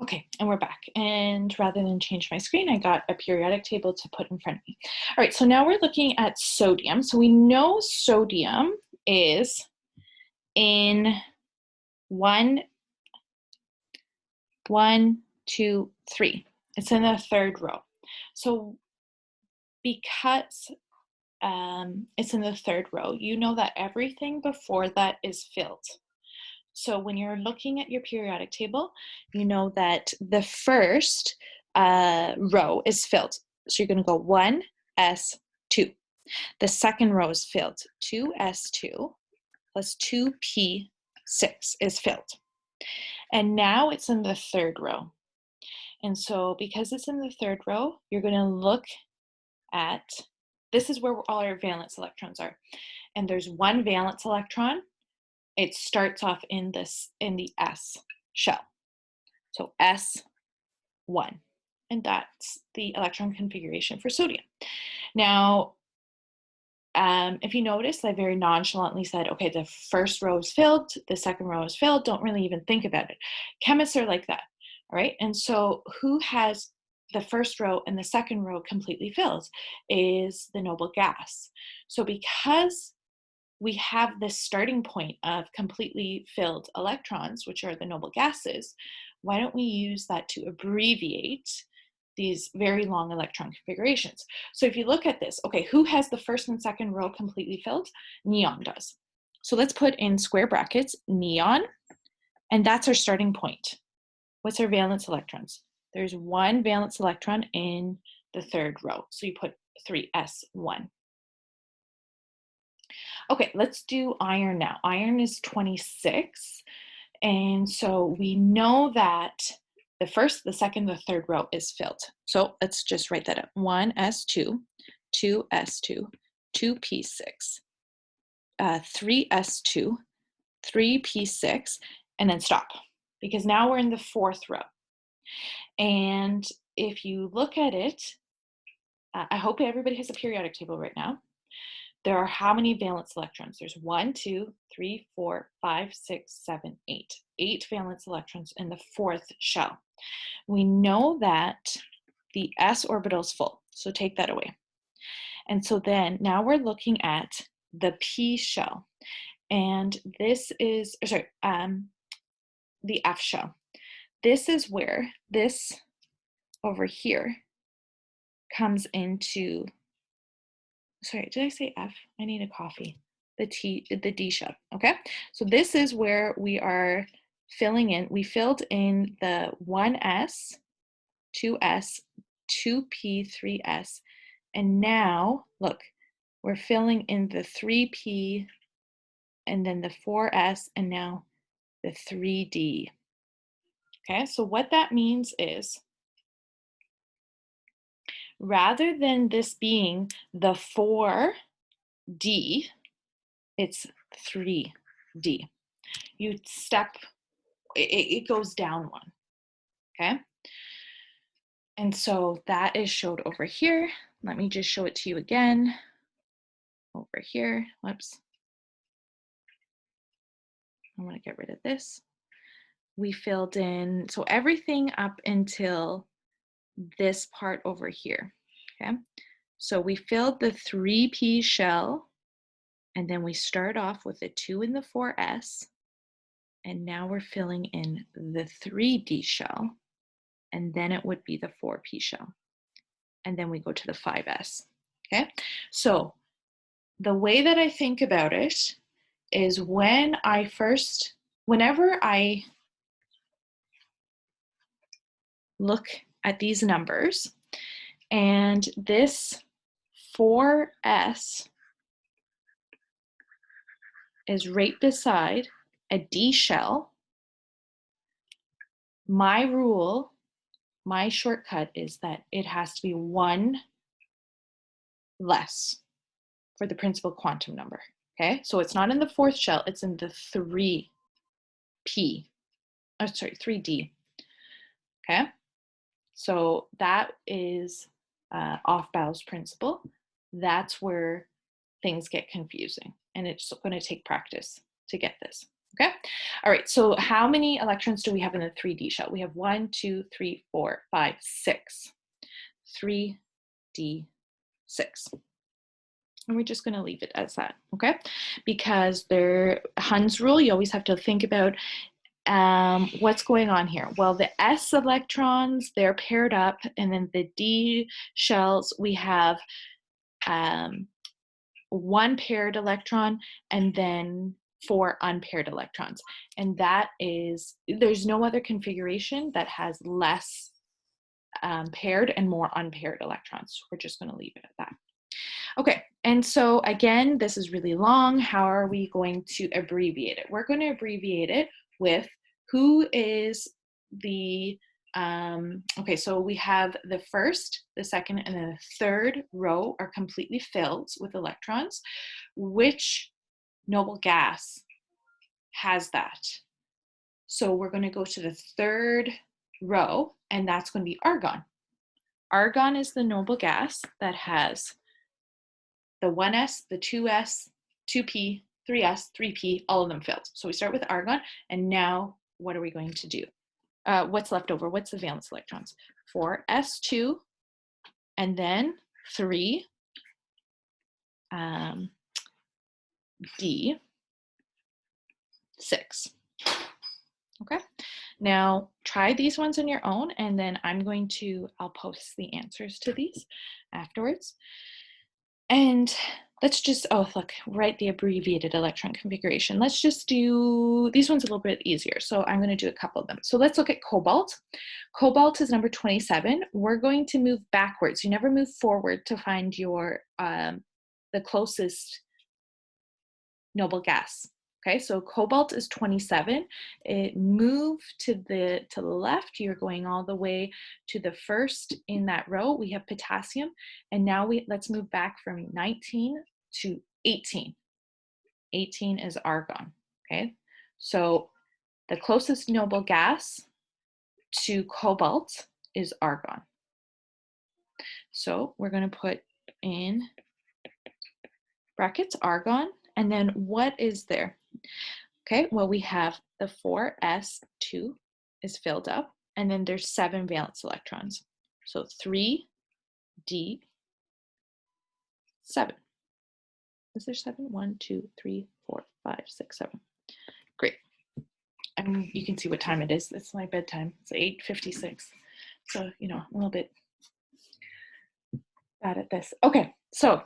Okay, and we're back. And rather than change my screen, I got a periodic table to put in front of me. All right, so now we're looking at sodium. So we know sodium is in one, 2, 3. It's in the third row. So because it's in the third row, you know that everything before that is filled. So when you're looking at your periodic table, you know that the first row is filled. So you're going to go 1s2. The second row is filled. 2s2 plus 2p6 is filled. And now it's in the third row. And so because it's in the third row, you're going to look at, this is where all our valence electrons are. And there's one valence electron. It starts off in the S shell. So S1. And that's the electron configuration for sodium. Now, if you notice, I very nonchalantly said, okay, the first row is filled, the second row is filled, don't really even think about it. Chemists are like that, all right? And so who has the first row and the second row completely filled is the noble gas. So because we have this starting point of completely filled electrons, which are the noble gases, why don't we use that to abbreviate these very long electron configurations? So if you look at this, okay, who has the first and second row completely filled? Neon does. So let's put in square brackets, neon, and that's our starting point. What's our valence electrons? There's one valence electron in the third row. So you put 3s1. Okay, let's do iron now. Iron is 26. And so we know that the first, the second, the third row is filled. So let's just write that up. 1s2, 2s2, 2p6, 3s2, 3p6, and then stop. Because now we're in the fourth row. And if you look at it, I hope everybody has a periodic table right now. There are how many valence electrons? There's 1, 2, 3, 4, 5, 6, 7, 8. 8 valence electrons in the fourth shell. We know that the s orbital is full, so take that away. And so then now we're looking at the p shell. And this is, the f shell. This is where this over here comes into, sorry, did I say F? I need a coffee. The D shell, okay? So this is where we are filling in. We filled in the 1s, 2s, 2p, 3s, and now, look, we're filling in the 3p, and then the 4s, and now the 3d. Okay, so what that means is, rather than this being the 4d, it's 3d. You step, it goes down one, okay? And so that is showed over here. Let me just show it to you again. Over here, whoops. I want to get rid of this. We filled in, so everything up until this part over here, okay? So we filled the 3p shell, and then we start off with the 2 and the 4s, and now we're filling in the 3d shell, and then it would be the 4p shell. And then we go to the 5s, okay? So the way that I think about it is whenever I look at these numbers, and this 4s is right beside a D shell, my rule, my shortcut is that it has to be one less for the principal quantum number, okay? So it's not in the fourth shell, it's in the 3d, okay? So that is Aufbau's principle. That's where things get confusing, and it's going to take practice to get this. Okay. All right. So how many electrons do we have in the 3D shell? We have 1, 2, 3, 4, 5, 6. 3D 6. And we're just going to leave it as that, okay? Because Hund's rule, you always have to think about what's going on here. Well, the S electrons, they're paired up, and then the D shells, we have one paired electron and then 4 unpaired electrons. And there's no other configuration that has less paired and more unpaired electrons. We're just going to leave it at that. Okay, and so again, this is really long. How are we going to abbreviate it? We're going to abbreviate it with who is the, okay, so we have the first, the second, and the third row are completely filled with electrons. Which noble gas has that? So we're going to go to the third row, and that's going to be argon. Argon is the noble gas that has the 1s, the 2s, 2p, 3s, 3p, all of them filled. So we start with argon, and now what are we going to do? What's left over? What's the valence electrons? 4s2, and then 3 d6. Okay, now try these ones on your own, and then I'll post the answers to these afterwards. And let's just, write the abbreviated electron configuration. Let's just do, these ones a little bit easier. So I'm going to do a couple of them. So let's look at cobalt. Cobalt is number 27. We're going to move backwards. You never move forward to find your, the closest noble gas. Okay, so cobalt is 27. It moved to the left. You're going all the way to the first in that row. We have potassium, and now let's move back from 19 to 18. 18 is argon. Okay, so the closest noble gas to cobalt is argon. So we're going to put in brackets argon, and then what is there? Okay, well, we have the 4s2 is filled up, and then there's 7 valence electrons. So 3d7. Is there 7? 1, 2, 3, 4, 5, 6, 7. Great. And you can see what time it is. It's my bedtime. It's 8:56. So, a little bit bad at this. Okay, so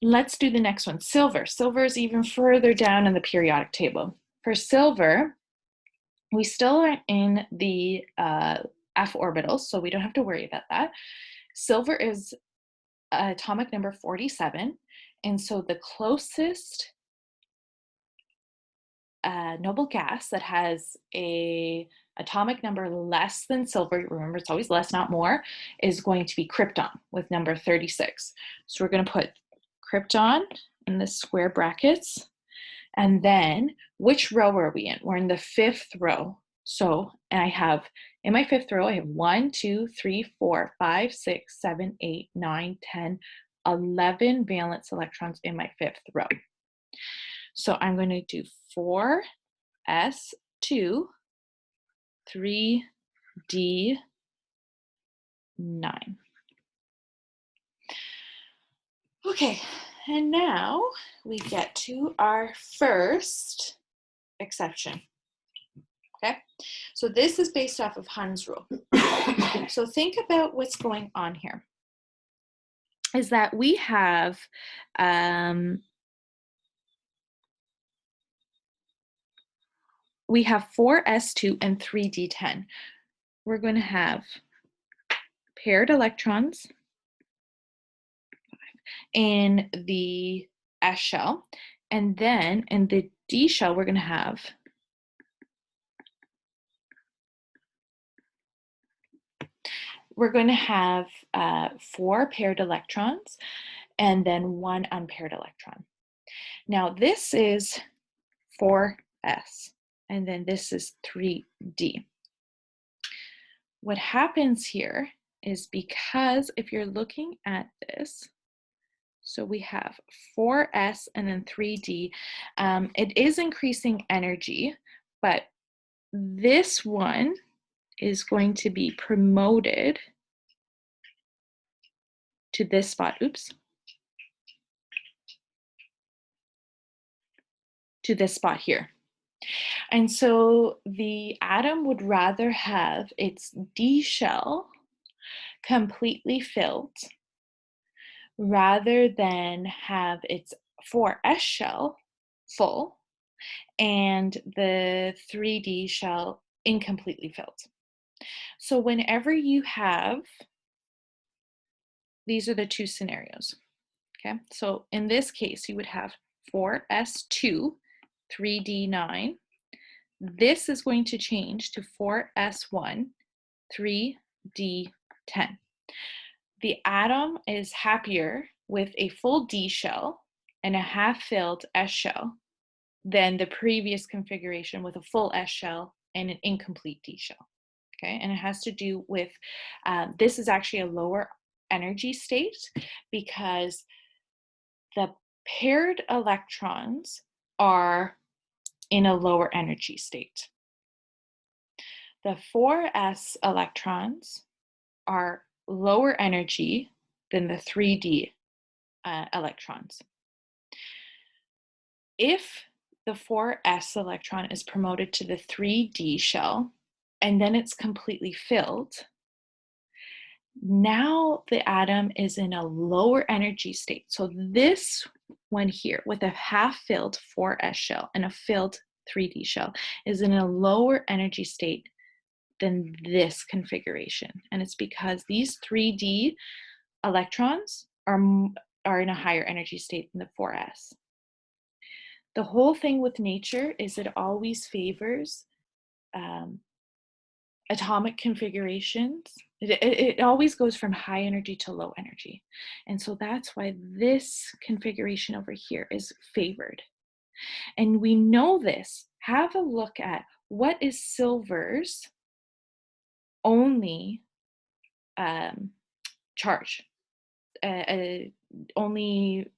let's do the next one. Silver. Silver is even further down in the periodic table. For silver, we still are in the F orbitals, so we don't have to worry about that. Silver is atomic number 47, and so the closest noble gas that has a atomic number less than silver, remember it's always less, not more, is going to be krypton with number 36. So we're going to put krypton in the square brackets. And then which row are we in? We're in the 5th row. So, and I have, in my 5th row, I have 1, 2, 3, 4, 5, 6, 7, 8, 9, 10, 11 valence electrons in my 5th row. So I'm going to do 4s2, 3d9. Okay, and now we get to our first exception. Okay, so this is based off of Hund's rule. So think about what's going on here. Is that we have 4s2 and 3d10. We're going to have paired electrons in the S shell, and then in the D shell, we're going to have we're going to have 4 paired electrons and then 1 unpaired electron. Now this is 4s, and then this is 3d. What happens here is, because if you're looking at this, So we have 4s and then 3d. It is increasing energy, but this one is going to be promoted to this spot, to this spot here. And so the atom would rather have its D shell completely filled rather than have its 4s shell full and the 3d shell incompletely filled. So whenever you have, these are the two scenarios, okay? So in this case, you would have 4s2, 3d9. This is going to change to 4s1, 3d10. The atom is happier with a full D shell and a half-filled S shell than the previous configuration with a full S shell and an incomplete D shell. Okay, and it has to do with, this is actually a lower energy state because the paired electrons are in a lower energy state. The 4s electrons are lower energy than the 3d electrons. If the 4s electron is promoted to the 3d shell and then it's completely filled, now the atom is in a lower energy state. So this one here with a half-filled 4s shell and a filled 3d shell is in a lower energy state than this configuration. And it's because these 3d electrons are in a higher energy state than the 4s. The whole thing with nature is it always favors atomic configurations. It always goes from high energy to low energy. And so that's why this configuration over here is favored. And we know this. Have a look at what is silver's only charge, only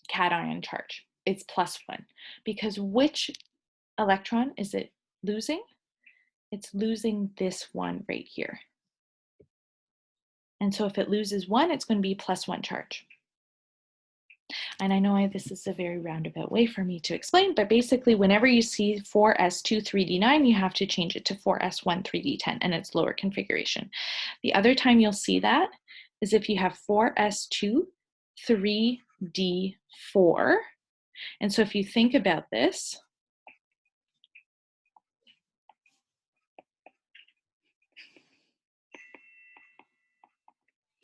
cation charge. It's +1, because which electron is it losing? It's losing this one right here. And so if it loses 1, it's going to be +1 charge. And I know this is a very roundabout way for me to explain, but basically whenever you see 4s2 3d9, you have to change it to 4s1 3d10, and it's lower configuration. The other time you'll see that is if you have 4s2 3d4. And so if you think about this,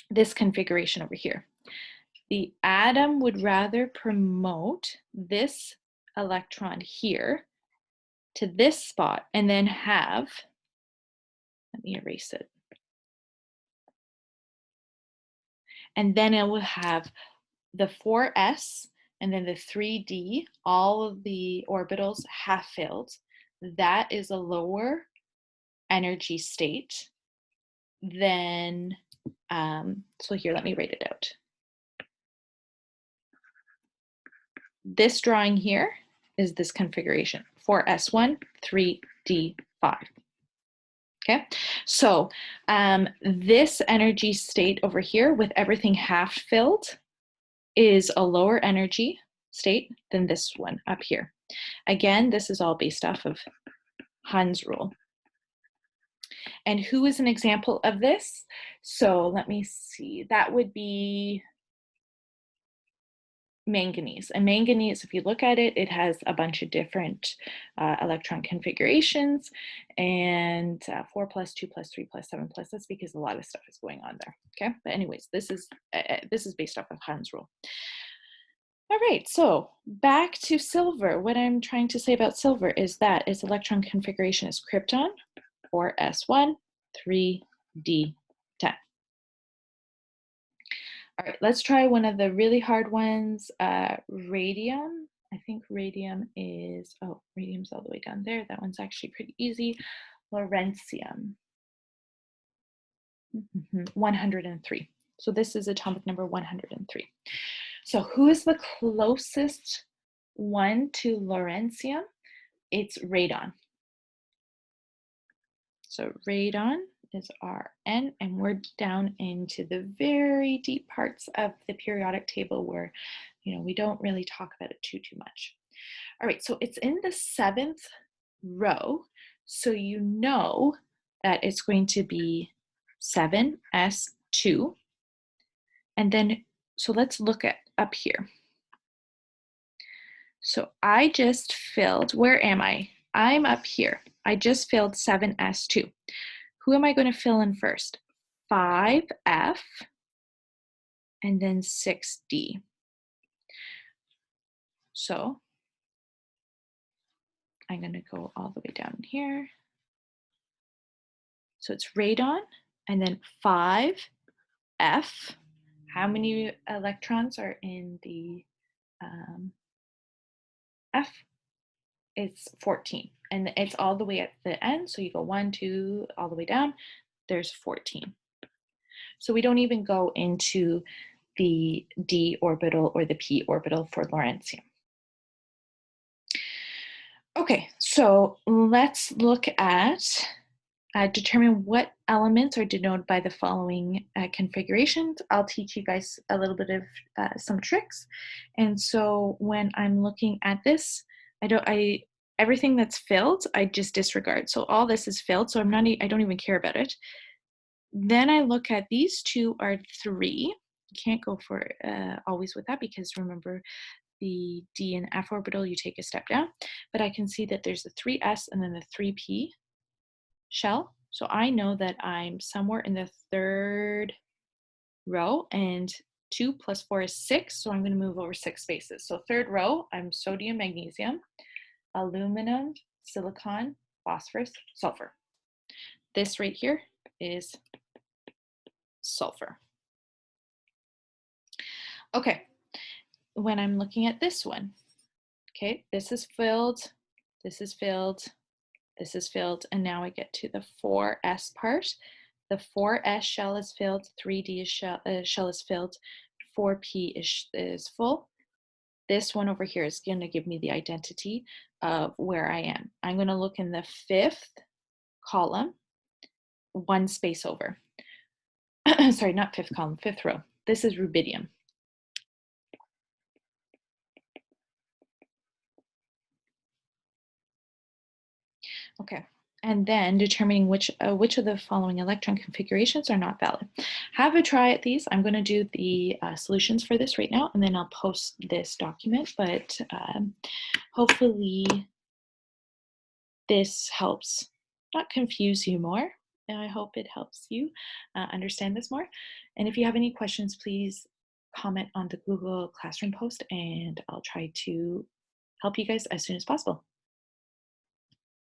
this configuration over here, the atom would rather promote this electron here to this spot and then have, let me erase it, and then it will have the 4s and then the 3d, all of the orbitals half-filled. That is a lower energy state than, so here, let me write it out. This drawing here is this configuration, 4s1, 3d5. Okay, so this energy state over here with everything half filled is a lower energy state than this one up here. Again, this is all based off of Hund's rule. And who is an example of this? So let me see, that would be manganese. And manganese, if you look at it, it has a bunch of different electron configurations, and 4+, 2+, 3+, 7+. That's because a lot of stuff is going on there. Okay, but anyways, this is based off of Hund's rule. All right, so back to silver. What I'm trying to say about silver is that its electron configuration is krypton, 4s1, 3d10. All right, let's try one of the really hard ones, radium. I think radium is, oh, radium's all the way down there. That one's actually pretty easy. Lawrencium, 103. So this is atomic number 103. So who is the closest one to lawrencium? It's radon. So radon is Rn, and we're down into the very deep parts of the periodic table where, we don't really talk about it too much. All right, so it's in the 7th row, so you know that it's going to be 7s2. And then, so let's look at up here. So I just filled, where am I? I'm up here. I just filled 7s2. Who am I going to fill in first? 5f and then 6d. So I'm going to go all the way down here. So it's radon and then 5f. How many electrons are in the F? It's 14, and it's all the way at the end. So you go 1, 2, all the way down, there's 14. So we don't even go into the d orbital or the p orbital for lawrencium. Okay, so let's look at determine what elements are denoted by the following configurations. I'll teach you guys a little bit of some tricks. And so when I'm looking at this, everything that's filled, I just disregard. So all this is filled, so I don't even care about it. Then I look at these two are 3. You can't go for always with that, because remember, the D and F orbital, you take a step down. But I can see that there's the 3s and then the 3p shell. So I know that I'm somewhere in the 3rd row, and 2 plus 4 is 6. So I'm going to move over 6 spaces. So 3rd row, I'm sodium, magnesium, aluminum, silicon, phosphorus, sulfur. This right here is sulfur. Okay, when I'm looking at this one, okay, this is filled, this is filled, this is filled, and now I get to the 4s part. The 4s shell is filled, 3d shell is filled, 4p is full. This one over here is going to give me the identity of where I am. I'm going to look in the 5th column, 1 space over. Sorry, not 5th column, 5th row. This is rubidium. Okay, and then determining which of the following electron configurations are not valid. Have a try at these. I'm going to do the solutions for this right now, and then I'll post this document, but hopefully this helps not confuse you more. And I hope it helps you understand this more. And if you have any questions, please comment on the Google Classroom post, and I'll try to help you guys as soon as possible.